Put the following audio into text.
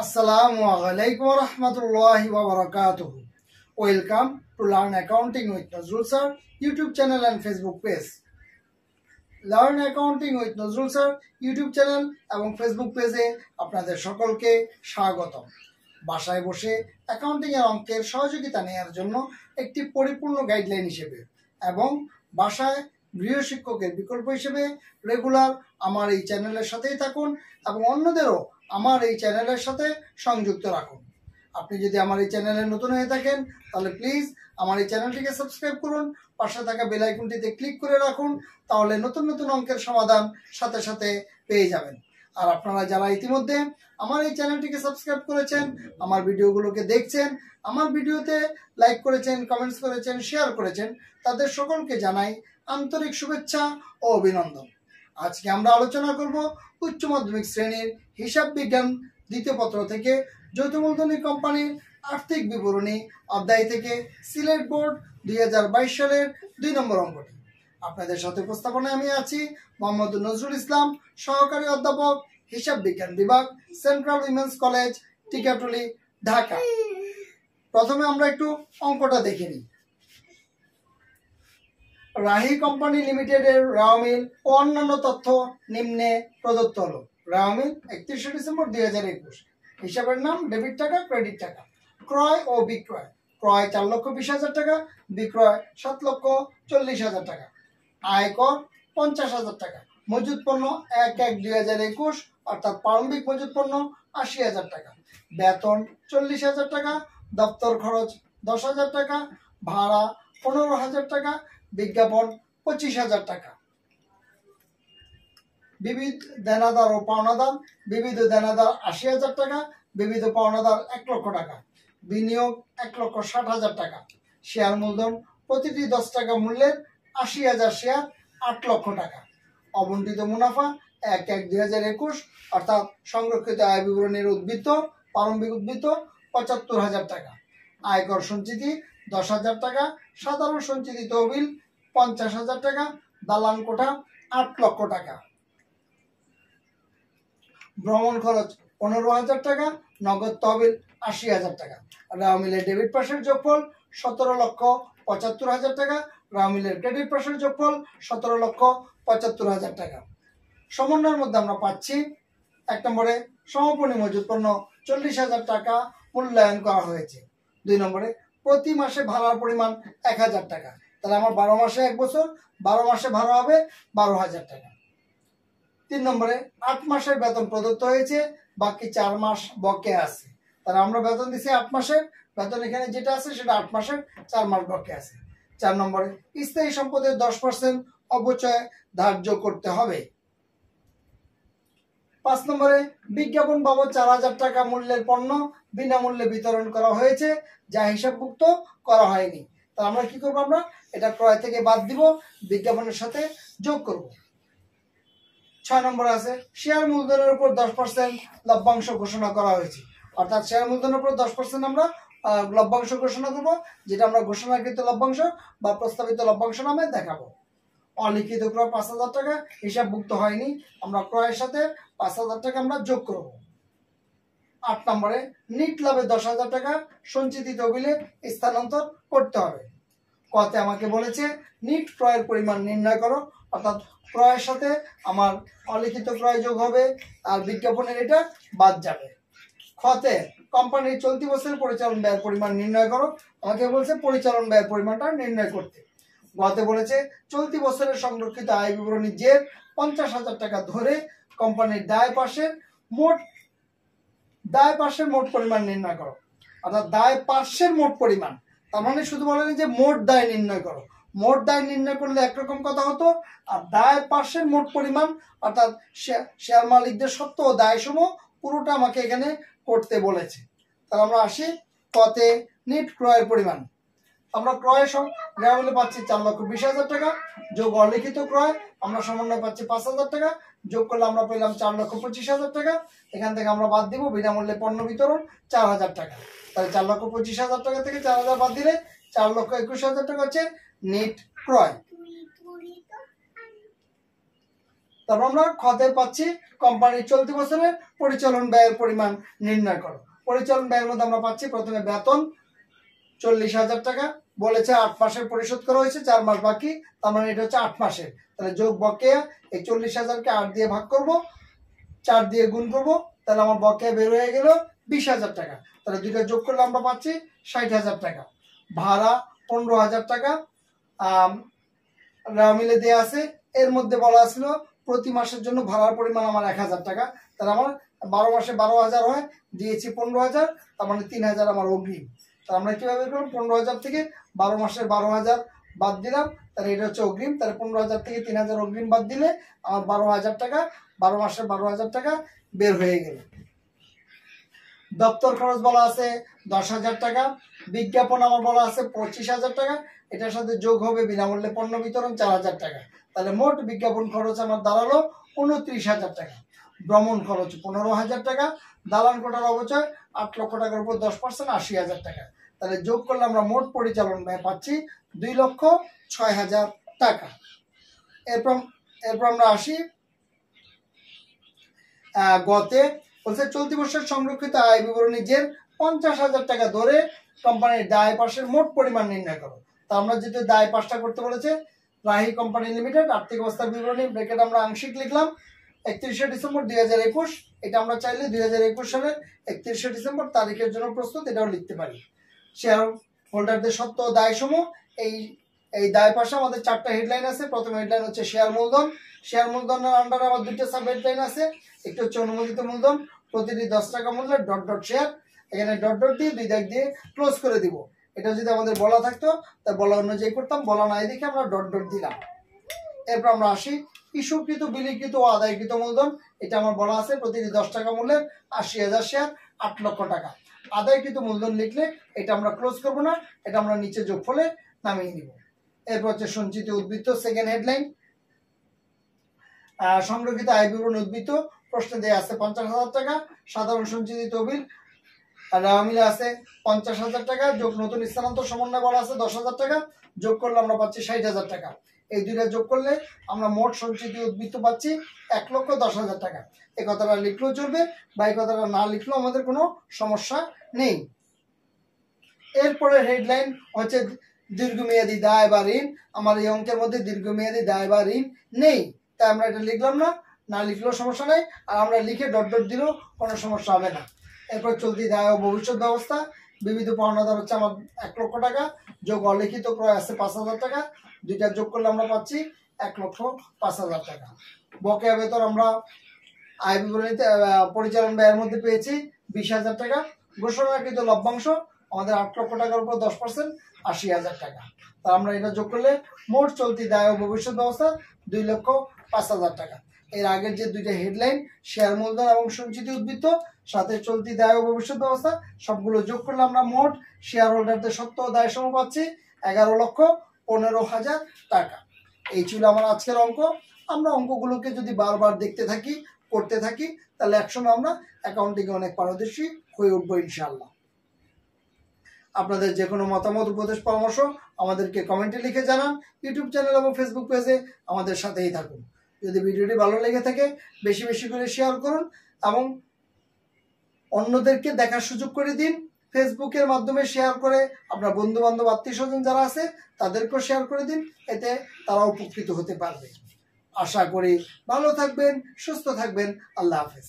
Assalamu alaikum wa rahmatullahi wa barakatuh. Welcome to Learn Accounting with Nazrul Sir YouTube channel and Facebook page. Learn Accounting with Nazrul Sir YouTube channel এবং Facebook পেজে আপনাদের সকলকে স্বাগতম। বাসায় বসে accounting এর অঙ্কের সহযোগিতা নেওয়ার জন্য একটি পরিপূর্ণ গাইডলাইন হিসেবে এবং বাসায় গৃহশিক্ষকের বিকল্প হিসেবে রেগুলার আমার এই চ্যানেলের সাথেই থাকুন এবং অন্যদেরও আমার এই চ্যানেলের সাথে সংযুক্ত রাখুন। আপনি যদি আমার এই চ্যানেলে নতুন হয়ে থাকেন তাহলে প্লিজ আমার এই চ্যানেলটিকে সাবস্ক্রাইব করুন, পাশে থাকা বেল আইকনটিতে ক্লিক করে রাখুন, তাহলে নতুন নতুন অঙ্কের সমাধান সাথে সাথে পেয়ে যাবেন। আর আপনারা যারা ইতিমধ্যে আমার এই চ্যানেলটিকে সাবস্ক্রাইব করেছেন, আমার ভিডিওগুলোকে দেখছেন, আমার ভিডিওতে লাইক করেছেন, কমেন্টস করেছেন, শেয়ার করেছেন, তাদের সকলকে জানাই আন্তরিক শুভেচ্ছা ও অভিনন্দন। আজকে আমরা আলোচনা করব উচ্চ মাধ্যমিক শ্রেণীর হিসাব বিজ্ঞান দ্বিতীয় পত্র থেকে যৌথ মূলধনী কোম্পানির আর্থিক বিবরণী অধ্যায় থেকে সিলেট বোর্ড 2022 সালের 2 নম্বর অঙ্কটি। আপনাদের সাথে উপস্থাপনায় আমি আছি মোহাম্মদ নজরুল ইসলাম, সহকারী অধ্যাপক, হিসাব বিজ্ঞান বিভাগ, central women's college, Tikatuli, Dhaka. প্রথমে আমরা একটু অঙ্কটা দেখে নিই। রাহি কোম্পানি লিমিটেডের রাও মিল ও অন্যান্য তথ্য নিম্নে প্রদত্ত হলো। রাও মিল 31 ডিসেম্বর 2021। হিসাবের নাম ডেবিট টাকা, ক্রেডিট টাকা। ক্রয় ও বিক্রয়: ক্রয় 4,20,000 টাকা, বিক্রয় 7,40,000 টাকা। আয়কর 50,000 টাকা। মজুদ পণ্য 1/1/2021 অর্থাৎ প্রারম্ভিক মজুদ পণ্য 80,000 টাকা। বেতন 40,000 টাকা। দপ্তর খরচ 10,000 টাকা। ভাড়া 15,000 টাকা। বিজ্ঞাপন 25,000 টাকা। বিবিধ দেনাদার ও পাওনাদার: বিবিধ দেনাদার 80,000 টাকা, বিবিধ পাওনাদার 1 লক্ষ টাকা। বিনিয়োগ 1,60,000 টাকা। শেয়ার মূলধন প্রতিটি 10 টাকা মূল্যের 80,000 শেয়ার 8 লক্ষ টাকা। অবন্টিত মুনাফা 1/1/2021 অর্থাৎ সংরক্ষিত আয় বিবরণীর উদ্বৃত্ত, প্রারম্ভিক উদ্বৃত্ত 75,000 টাকা। আয়কর সঞ্চিতি 10,000 টাকা। সাধারণ সঞ্চিতি তহবিল 50,000 টাকা। দালান কোঠা 8 লক্ষ টাকা। ভ্রমণ খরচ 15,000 টাকা। নগদ তহবিল 80,000 টাকা। রাও মিলের ডেবিট পাশের যোগফল 17,75,000 টাকা। রাও মিলের ক্রেডিট পাশের যোগফল 17,75,000 টাকা। সমন্বয়ের মধ্যে আমরা পাচ্ছি 1 নম্বরে সমাপনী মজুদ পণ্য 40,000 টাকা মূল্যায়ন করা হয়েছে। 2 নম্বরে প্রতি মাসে ভাড়ার পরিমাণ 1,000 টাকা। তাহলে আমার 12 মাসে 1 বছর, 12 মাসে ভাড়া হবে 12,000 টাকা। 3 নম্বরে 8 মাসের বেতন প্রদত্ত হয়েছে, বাকি 4 মাস বকেয়া আছে। তাহলে আমরা বেতন দিছি 8 মাসের, বেতন এখানে যেটা আছে সেটা 8 মাসের, 4 মাস বকেয়া আছে। 4 নম্বরে স্থায়ী সম্পদের 10% অপচয় ধার্য করতে হবে। 5 নম্বরে বিজ্ঞাপন বাবদ 4,000 টাকা মূল্যের পণ্য বিনামূল্যে বিতরণ করা হয়েছে, যা হিসাবভুক্ত করা হয়নি। তা আমরা কি করব? আমরা এটা ক্রয় থেকে বাদ দিব, বিজ্ঞাপনের সাথে যোগ করব। 6 নম্বরে আছে শেয়ার মূলধনের উপর 10% লভ্যাংশ ঘোষণা করা হয়েছে। অর্থাৎ শেয়ার মূলধনের উপর 10% আমরা লভ্যাংশ ঘোষণা করব, যেটা আমরা ঘোষণাকৃত লভ্যাংশ বা প্রস্তাবিত লভ্যাংশ নামে দেখাবো। অলিখিত ক্রয় 5,000 টাকা হিসাবভুক্ত হয়নি, আমরা ক্রয়ের সাথে 5,000 টাকা আমরা যোগ করব। 8 নম্বরে নিট লাভে 10,000 টাকা সঞ্চিত তহবিলে স্থানান্তর করতে হবে। কতে আমাকে বলেছে নিট ক্রয়ের পরিমাণ নির্ণয় করো, অর্থাৎ ক্রয়ের সাথে আমার অলিখিত ক্রয় যোগ হবে আর বিজ্ঞাপনের এটা বাদ যাবে। খতে কোম্পানির চলতি বছরের পরিচালন ব্যয়ের পরিমাণ নির্ণয় করো, আমাকে বলছে পরিচালন ব্যয়ের পরিমাণটা নির্ণয় করতে। গতে বলেছে চলতি বছরের সংরক্ষিত আয় বিবরণী যে 50,000 টাকা ধরে কোম্পানির দায় পাশের মোট পরিমাণ নির্ণয় করো। অর্থাৎ দায় পাশের মোট পরিমাণ, তার মানে শুধু বলেনি যে মোট দায় নির্ণয় করো। মোট দায় নির্ণয় করলে একরকম কথা হতো, আর দায় পাশের মোট পরিমাণ অর্থাৎ শেয়ার মালিকদের সত্ত্ব ও দায় সমূহ পুরোটা আমাকে এখানে করতে বলেছে। তাহলে আমরা আসি কতে নিট ক্রয়ের পরিমাণ। আমরা ক্রয় গ্রামে পাচ্ছি 4,20,000 টাকা, যোগ অলিখিত ক্রয় আমরা সমন্বয় পাচ্ছি 5,000 টাকা, যোগ করলে আমরা পেলাম 4,25,000 টাকা। এখান থেকে আমরা বাদ দিব বিনামূল্যে পণ্য বিতরণ 4,000 টাকা। তাহলে 4,25,000 টাকা থেকে 4,000 বাদ দিলে 4,21,000 টাকা হচ্ছে নিট ক্রয়। তারপর আমরা খতে পাচ্ছি কোম্পানির চলতি বছরের পরিচালন ব্যয়ের পরিমাণ নির্ণয় করো। পরিচালন ব্যয়ের মধ্যে আমরা পাচ্ছি প্রথমে বেতন 40,000 টাকা, বলেছে 8 মাসের পরিশোধ করা হয়েছে, 4 মাস বাকি, তার মানে এটা হচ্ছে 8 মাসের। তাহলে যোগ বকেয়া, এই 40,000কে 8 দিয়ে ভাগ করব, 4 দিয়ে গুণ করব, তাহলে আমার বকেয়া বের হয়ে গেল 20,000 টাকা। তাহলে দুইটা যোগ করলে আমরা পাচ্ছি 60,000 টাকা। ভাড়া 15,000 টাকা মিলে দেওয়া আছে। এর মধ্যে বলা ছিল প্রতি মাসের জন্য ভাড়ার পরিমাণ আমার 1,000 টাকা, তাহলে আমার 12 মাসে 12,000 হয়, দিয়েছি 15,000, তার মানে 3,000 আমার অগ্রিম। তাহলে আমরা কিভাবে করলাম, 15,000 থেকে 12 মাসের 12,000 বাদ দিলাম, তাহলে এটা হচ্ছে অগ্রিম। তাহলে 15,000 থেকে 3,000 অগ্রিম বাদ দিলে আমার 12,000 টাকা, 12 মাসের 12,000 টাকা বের হয়ে গেল। দপ্তর খরচ বলা আছে 10,000 টাকা। বিজ্ঞাপন আমার বলা আছে 25,000 টাকা, এটার সাথে যোগ হবে বিনামূল্যে পণ্য বিতরণ 4,000 টাকা। তাহলে মোট বিজ্ঞাপন খরচ আমার দাঁড়ালো 29,000 টাকা। ভ্রমণ খরচ 15,000 টাকা। দালান কোঠার অবচয় 8 লক্ষ টাকার উপর 10% 80,000 টাকা। তাহলে যোগ করলে আমরা মোট পরিচালন ব্যয় পাচ্ছি 2,06,000 টাকা। এরপর আমরা আসি গতে। বলছে চলতি বছর সংরক্ষিত আয় বিবরণী যে 50,000 টাকা ধরে কোম্পানির দায় পাশের মোট পরিমাণ নির্ণয় করো। তা আমরা যেহেতু দায় পাশটা করতে বলেছে, রাহি কোম্পানি লিমিটেড আর্থিক অবস্থার বিবরণী ব্র্যাকেট আমরা আংশিক লিখলাম 31শে ডিসেম্বর 2021। এটা আমরা চাইলে 2021 সালের 31শে ডিসেম্বর তারিখের জন্য প্রস্তুত, এটাও লিখতে পারি। শেয়ার হোল্ডারদের সত্ত্ব ও দায় সমূহ। এই দায় পাশে আমাদের 4টা হেডলাইন আছে। প্রথম হেডলাইন হচ্ছে শেয়ার মূলধন। শেয়ার মূলধনের আন্ডারে আবার 2টা সাব হেডলাইন আছে। একটা হচ্ছে অনুমোদিত মূলধন, প্রতিটি 10 টাকা মূল্যের ডট ডট শেয়ার। এখানে ডট ডট দিয়ে 2 দাগ দিয়ে ক্লোজ করে দিব। এটা যদি আমাদের বলা থাকতো তা বলা অনুযায়ী করতাম, বলা নাই দেখে আমরা ডট ডট দিলাম। এরপর আমরা আসি ইস্যুকৃত, বিলিকৃত ও আদায়কৃত মূলধন। এটা আমার বলা আছে প্রতিটি 10 টাকা মূল্যের 80,000 শেয়ার, 8 লক্ষ টাকা। আদায়কৃত মূলধন লিখলে এটা আমরা ক্লোজ করব না, এটা আমরা নিচে যোগফলে নামিয়ে নিব। এরপর হচ্ছে সঞ্চিত উদ্বৃত্ত, সেকেন্ড হেডলাইন। সংরক্ষিত আয় বিবরণ উদ্বৃত্ত প্রশ্নে দেয়া আছে 50,000 টাকা। সাধারণ সঞ্চিত তহবিল মিলে আছে 50,000 টাকা, যোগ নতুন স্থানান্তর সমন্বয় বলা আছে 10,000 টাকা। যোগ করলে আমরা পাচ্ছি 60,000 টাকা। এই দুইটা যোগ করলে আমরা মোট সঞ্চিত উদ্বৃত্ত পাচ্ছি 1,10,000 টাকা। এই কথাটা লিখলেও চলবে বা এই কথাটা না লিখলেও আমাদের কোনো সমস্যা নেই। এরপরে হেডলাইন হচ্ছে দীর্ঘমেয়াদী দায় বা ঋণ। আমার এই অঙ্কের মধ্যে দীর্ঘমেয়াদী দায় বা ঋণ নেই, তাই আমরা এটা লিখলাম না, না লিখলেও সমস্যা নেই, আর আমরা লিখে ডট ডট দিলেও কোনো সমস্যা হবে না। এরপর চলতি দায় ও ভবিষ্যৎ ব্যবস্থা। বিবিধ পাওনাদার হচ্ছে আমার 1 লক্ষ টাকা, যোগ অলিখিত ক্রয় আছে 5,000 টাকা। দুইটা যোগ করলে আমরা পাচ্ছি 1,05,000 টাকা। বকেয়া বেতন আমরা আয় বিবরণীতে পরিচালন ব্যয়ের মধ্যে পেয়েছি 20,000 টাকা। ঘোষণাকৃত লভ্যাংশ আমাদের 8 লক্ষ টাকার উপর 10% 80,000 টাকা। তা আমরা এটা যোগ করলে মোট চলতি দায় ও ভবিষ্যৎ ব্যবস্থা 2,05,000 টাকা। এর আগের যে দুইটা হেডলাইন শেয়ার মূলধন এবং সঞ্চিত উদ্বৃত্ত সাথে চলতি দায় ও ভবিষ্যৎ ব্যবস্থা সবগুলো যোগ করলে আমরা মোট শেয়ার হোল্ডারদের সত্ত্ব ও দায় সমূহ পাচ্ছি 11,15,000 টাকা। এই ছিল আমার আজকের অঙ্ক। আমরা অঙ্কগুলোকে যদি বারবার দেখতে থাকি, করতে থাকি, তাহলে একসময় আমরা অ্যাকাউন্টিংয়ে অনেক পারদর্শী হয়ে উঠবো ইনশাআল্লাহ। আপনাদের যে কোনো মতামত, উপদেশ, পরামর্শ আমাদেরকে কমেন্টে লিখে জানান। ইউটিউব চ্যানেল এবং ফেসবুক পেজে আমাদের সাথেই থাকুন। যদি ভিডিওটি ভালো লেগে থাকে বেশি বেশি করে শেয়ার করুন এবং অন্যদেরকে দেখার সুযোগ করে দিন। ফেসবুকের মাধ্যমে শেয়ার করে আপনার বন্ধু বান্ধব, আত্মীয় স্বজন যারা আছে তাদেরকেও শেয়ার করে দিন, এতে তারা উপকৃত হতে পারবে। আশা করি ভালো থাকবেন, সুস্থ থাকবেন। আল্লাহ হাফেজ।